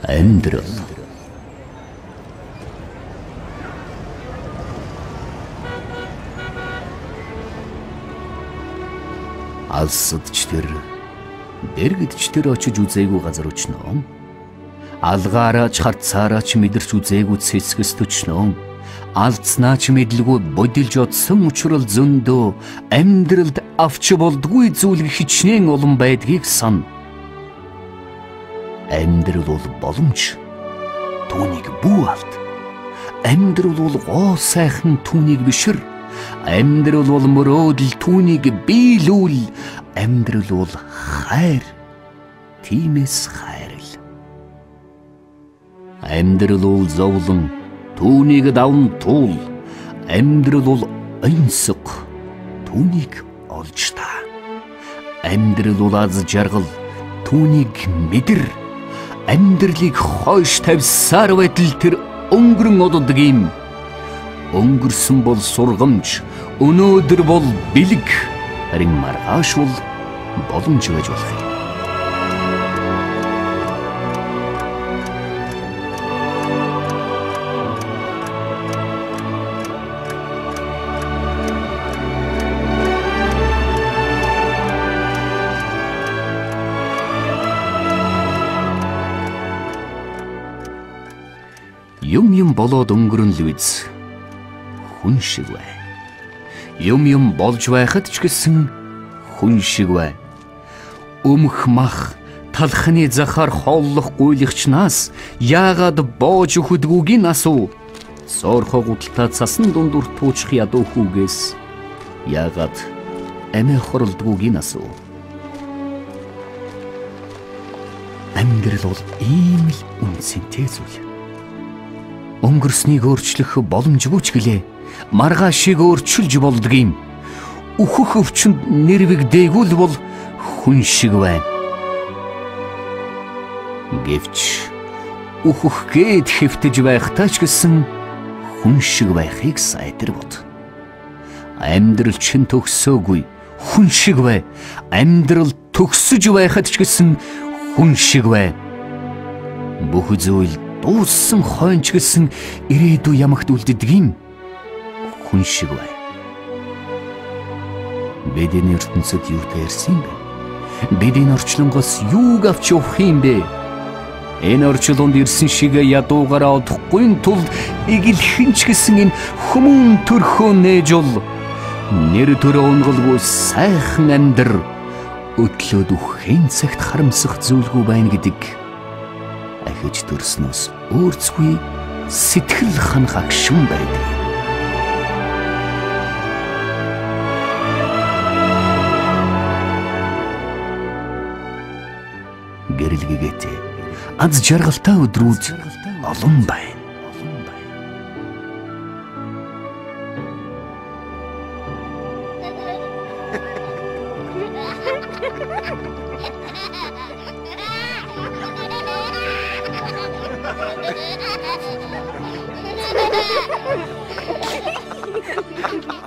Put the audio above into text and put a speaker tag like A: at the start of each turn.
A: амьдрал. Алсадчдэр, дэргэдчдэр очиж үзээгүй газар өчнөө. Алгаараач харцаараач мэдэрч үзээгүй цэцгэс төчнөө. Алдснаач мэдлгүй бодилж одсон учрал зөндөө амьдралд авч болдгүй зүйл хичнээн олон байдгийг сан. Амьдрал бол боломж, түүнийг бүү алд. Амьдрал бол гоо сайхан, түүнийг бишэр. Амьдрал бол мөрөөдөл, түүнийг биелүүл. Амьдрал бол хайр, тиймээс хайрл. Амьдрал бол зовлон, түүнийг давн туул. Амьдрал бол онцог, түүнийг олж та. Амьдрал бол аз жаргал, түүнийг мэдэр. Амьдралыг хойш тавьсаар байтал тэр өнгөрөн одод юм. Өнгөрсөн бол сургамж, өнөөдөр бол бэлэг. Харин маргааш бол боломж байж болох юм. Юм болоод өнгөрөн л биз. Хүн шиг бай. Юм болж байхад ч гэсэн хүн шиг бай. Өмх мах талхны захаар хооллох гуйлигчнаас яагаад боож өгдөггүй асуу. Соорхоо гуталтаа цасан дундуур туучих ядуу хүүгээс яагаад амиа хорлдгүйг асуу. Амьдрал бол ийм л үнцэнтэй зүйл. Өнгөрснийг өөрчлөх боломжгүй ч гэлээ. Маргаашийг өөрчилж болдог юм. Үхэх өвчнөд нэрвэг дээгүүл бол хүн шиг байна. Гэвч үхэх гээд хэвтэж байхдаа ч гэсэн хүн шиг байхыг сайтар бод. Амьдрал чин төгсөөгүй, хүн шиг бай. Амьдрал төгсөж байхад ч гэсэн хүн шиг бай. Бүх зүйл дууссан хойнч гэсэн ирээдүй ямагт үлддэг юм. Хүн шиг бай. Бидний ертөнцид юу таарсан бэ? Бидний орчлонгоос юуг авч явах юм бэ? Энэ орчлонд ирсэн шиг ядуугаараа одохгүй тулд игэлхэн ч гэсэн энэ хүмүүн төрхөө нээж бол нэр төрөө унгалгүй сайхан амьдр. Өглөөд үхэн цагт харамсах зүйлгүй байна гэдэг ахиж төрснөөс өөрцгүй сэтгэл ханах агшин байдаг. Гэрэлгээтэй аз жаргалтай өдрүүд олон байна.
B: Ha ha ha!